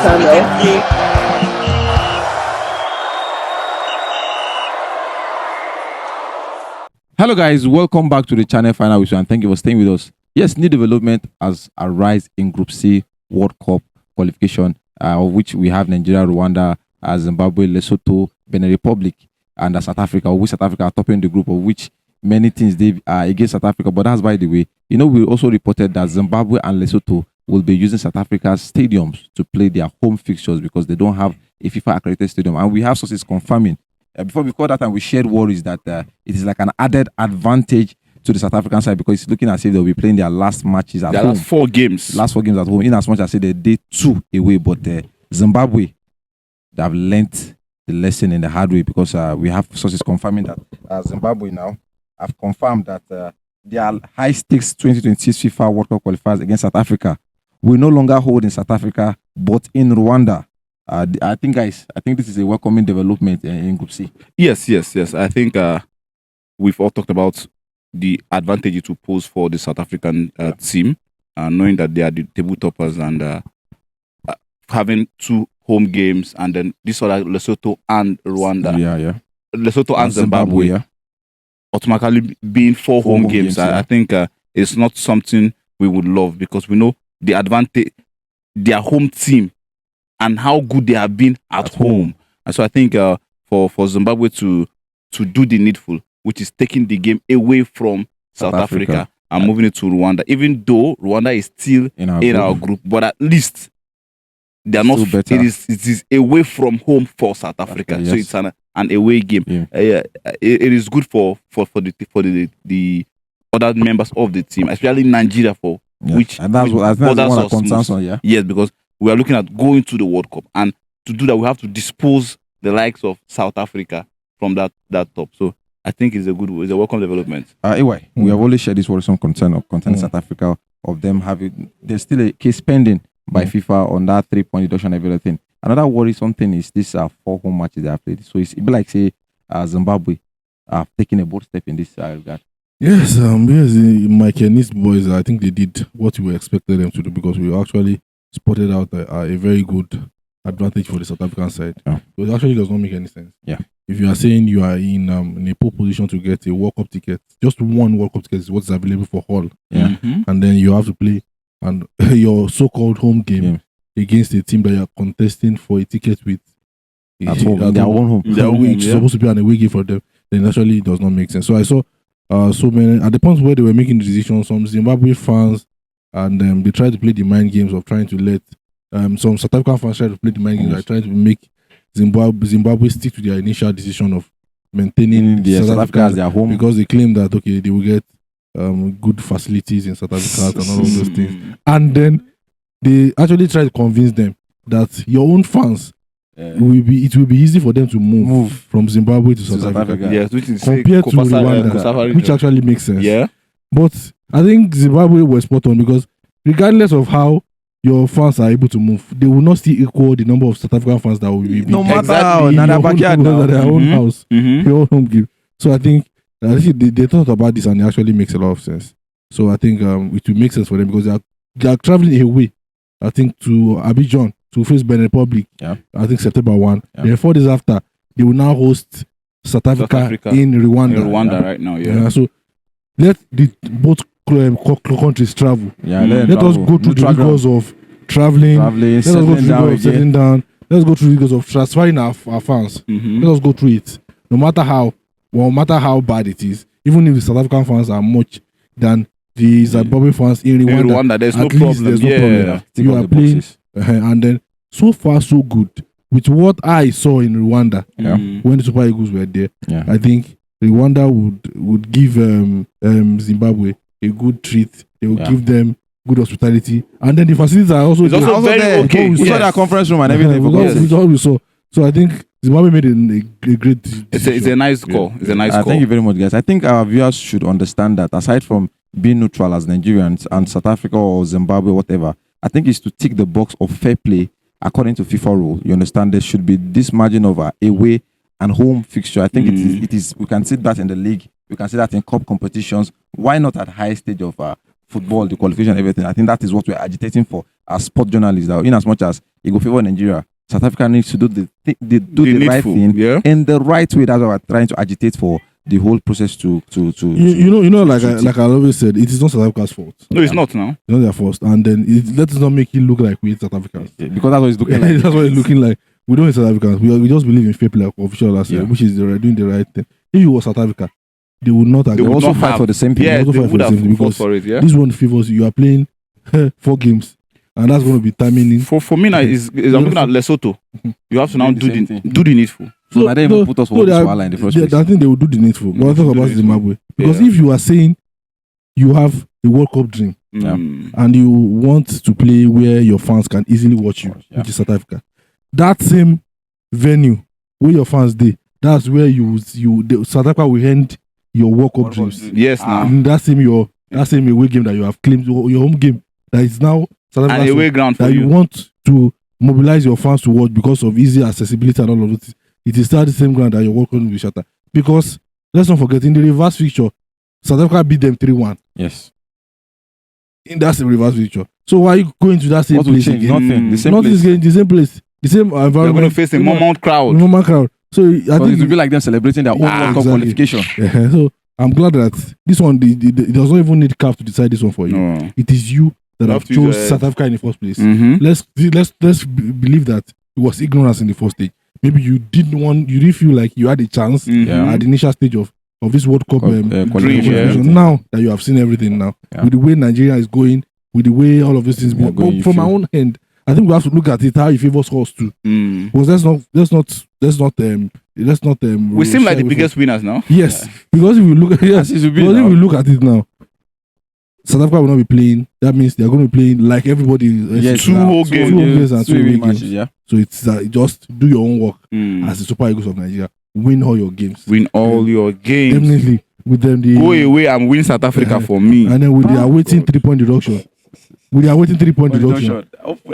channel. Hello guys, welcome back to the channel Final Whistle and thank you for staying with us. Yes, new development has arisen in Group C World Cup qualification, of which we have Nigeria, Rwanda, Zimbabwe, Lesotho, Benin Republic, and South Africa. Of which South Africa are topping the group, of which many things they are against South Africa. But that's by the way. You know, we also reported that Zimbabwe and Lesotho will be using South Africa's stadiums to play their home fixtures because they don't have a FIFA accredited stadium, and we have sources confirming. Before we call that and we shared worries that it is like an added advantage to the South African side because it's looking as if they'll be playing their last matches at home. Last four games at home. In as much as they did 2 away, but Zimbabwe, they have learnt the lesson in the hard way because we have sources confirming that Zimbabwe now have confirmed that their high stakes 2026 FIFA World Cup qualifiers against South Africa will no longer hold in South Africa but in Rwanda. I think this is a welcoming development in Group C. Yes. I think we've all talked about the advantage it will pose for the South African team, knowing that they are the table toppers and having 2 home games, and then this other Lesotho and Rwanda. Yeah. Lesotho and Zimbabwe. Yeah. Automatically being 4 home games. Yeah. I think it's not something we would love because we know the advantage, their home team, and how good they have been at home. And so I think for Zimbabwe to do the needful, which is taking the game away from South Africa and moving it to Rwanda, even though Rwanda is still in our group, but at least they are not. It is away from home for South Africa, yes. So it's an away game. Yeah. It is good for the other members of the team, especially Nigeria, which and that's what I'm concerned on. Yeah. Yes, because we are looking at going to the World Cup, and to do that, we have to dispose the likes of South Africa from that top. So I think it's a welcome development. Anyway, we have always shared this worrisome concern concerning South Africa of them having. There's still a case pending by FIFA on that 3-point deduction and everything. Another worrisome thing is these 4 home matches they have played. So it's like say Zimbabwe have taken a bold step in this regard. Yes, my Kenese boys, I think they did what we expected them to do because we actually spotted out a very good advantage for the South African side. Yeah. It actually does not make any sense. Yeah. If you are saying you are in a poor position to get a World Cup ticket, just one World Cup ticket is what's available for all. Yeah. Mm-hmm. And then you have to play and your so-called home game against a team that you are contesting for a ticket with. At home, their own home. It's supposed to be an away game for them. Then actually it does not make sense. So I saw so many at the point where they were making the decision, some Zimbabwe fans and they tried to play the mind games of trying to let some South African fans try to play the mind games, like trying to make Zimbabwe stick to their initial decision of maintaining South Africa as their home because they claim that they will get good facilities in South Africa and all of those things. And then they actually try to convince them that your own fans it will be easy for them to move from Zimbabwe to South Africa. Yes, which is compared to Rwanda, which actually makes sense. Yeah. But I think Zimbabwe was spot on because regardless of how your fans are able to move, they will not still equal the number of South African fans that will be no matter how in your own house, your own home game. So I think they thought about this and it actually makes a lot of sense. So I think it will make sense for them because they are traveling away, I think, to Abidjan to face Benin Republic. Yeah. I think September 1. Yeah. Then 4 days after, they will now host South Africa in Rwanda. In Rwanda right now, So let both countries travel. Yeah, let us go through the rigors of traveling. Let us go through the rigors of settling down. Let's go through the rigors of transferring our fans. Mm-hmm. Let us go through it. No matter how bad it is, even if the South African fans are much than the Zimbabwe fans in Rwanda, there's no problem. There's no problem. You are playing, and then so far so good with what I saw in Rwanda when the Super Eagles were there. Yeah. I think Rwanda would give Zimbabwe a good treat. They will give them good hospitality, and then the facilities are also very there. okay. We saw that conference room and everything. We saw. So I think Zimbabwe made a great decision. It's a nice call. It's a nice call. Thank you very much, guys. I think our viewers should understand that aside from being neutral as Nigerians and South Africa or Zimbabwe, whatever, I think it's to tick the box of fair play according to FIFA rule. You understand there should be this margin of away and home fixture. I think it is. We can see that in the league. We can see that in cup competitions. Why not at high stage of football, the qualification, everything? I think that is what we're agitating for as sport journalists. In as much as it will favor Nigeria. South Africa needs to do the right needful, thing yeah. in the right way. That's why we're trying to agitate for the whole process to like I always said, it is not South Africa's fault. No, it's not now. It's not their fault. And then let us not make it look like we hate South Africans. because that's what it's looking like. That's what it's looking like. We don't hate South Africans. We just believe in fair play, like official last year, Yeah. which is they're doing the right thing. If it was South Africa, they would not They agree. They would also not fight have- for the same thing. Yeah, also they fight for would the have same thing fought because for it. Yeah. This one favors you. You are playing 4 games, and that's going to be timing in. For me now, is I'm looking at Lesotho. You have to now Doing the same do the needful. So I didn't even put us for this they are- wala in the first they- place. I think they will do the needful. But I talk Do about the Zimbabwe because Yeah. if you are saying you have a World Cup dream and you want to play where your fans can easily watch you, Yeah. which is South Africa, that same venue where your fans dey, that's where South Africa will end your World Cup dreams. Yes, now. In that same away game that you have claimed, your home game that is now South An Africa's away ground for that you you. want to mobilize your fans to watch because of easy accessibility and all of it. It is still the same ground that your World Cup will be shattered. Because let's not forget, in the reverse fixture, South Africa beat them 3-1. Yes. In that same reverse fixture. So why are you going to that same What will place change? again? Nothing. The same Nothing is place. getting the same place, the same They're environment. going to face a Mormont crowd. normal crowd. So I But it will think be like them celebrating their own Yeah, World Cup exactly. qualification. so I'm glad that this one it does not even need CAF to decide this one for you. No. It is you that You have have to use chose your head. South Africa in the first place. Mm-hmm. Let's believe that it was ignorance in the first stage. Maybe you didn't feel like you had a chance Yeah. at the initial stage of this World Cup Qualification. qualification. Now that you have seen everything now, Yeah. with the way Nigeria is going, with the way all of these things, Yeah, but going, you from my feel- own end, I think we have to look at it how it favors us too. Because let's not We seem like shy the away biggest winners now. from- Yes, because if you look at As it should be because if now. we look at it now, South Africa will not be playing. That means they are going to be playing like everybody. Yes, Two now. whole Two games. Two home games and two away matches, games. yeah. So it's just do your own work Mm. as the Super Eagles of Nigeria. Win all your games. Win all your games. Definitely with them Go away and win South Africa for me. and then with the awaiting 3-point deduction. With the awaiting 3-point deduction.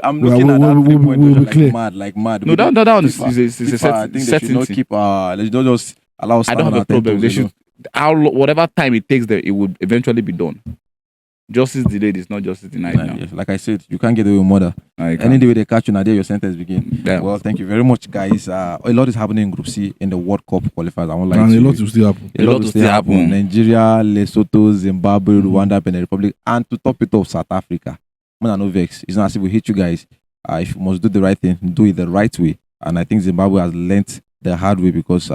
I'm We are- looking at that we'll- 3-point we'll be deduction clear. like mad. No, that one is FIFA, a FIFA, I set, think they should setting not thing. keep. They should not just allow. I don't have a problem. They should whatever time it takes them, it would eventually be done. Justice delayed is not justice denied now. Like I said, you can't get away with murder. Like, Any day they catch you, now there your sentence begin. Yeah. Well, thank you very much, guys. A lot is happening in Group C in the World Cup qualifiers. I won't lie And to a you. lot will still happen. A lot will still happen. Nigeria, Lesotho, Zimbabwe, Rwanda, Benin Republic, and to top it off, South Africa. Man, no vex. It's not as if we hate you guys. If you must do the right thing, do it the right way. And I think Zimbabwe has learnt the hard way because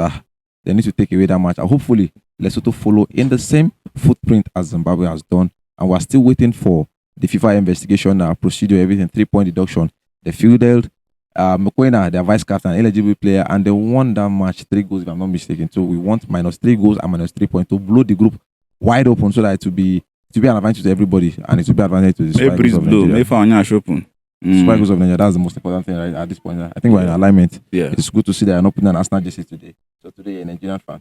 they need to take away that match. And hopefully, Lesotho follow in the same footprint as Zimbabwe has done. And we're still waiting for the FIFA investigation procedure, everything, 3-point deduction. They fielded Mokoena, their vice captain, eligible player, and they won that match 3 goals, if I'm not mistaken. So we want -3 goals and -3 points to blow the group wide open so that it will be an advantage to everybody and it will be an advantage to the Super Eagles of Nigeria. Super Eagles of Nigeria, that's the most important thing right at this point. I think we're in alignment. Yeah. It's good to see that you're not putting an Arsenal jersey today. So today you're a Nigerian fan.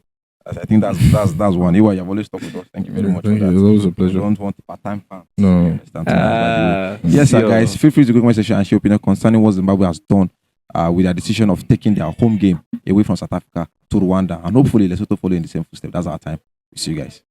I think that's one. You have always talked with us. Thank you very much. Thank for you. that. It's always a We pleasure. don't want a part-time fan. No. You understand? Yes, sir, guys. Feel free to go to my section and share opinion concerning what Zimbabwe has done with their decision of taking their home game away from South Africa to Rwanda, and hopefully Lesotho follow in the same footsteps. That's our time. We see you guys.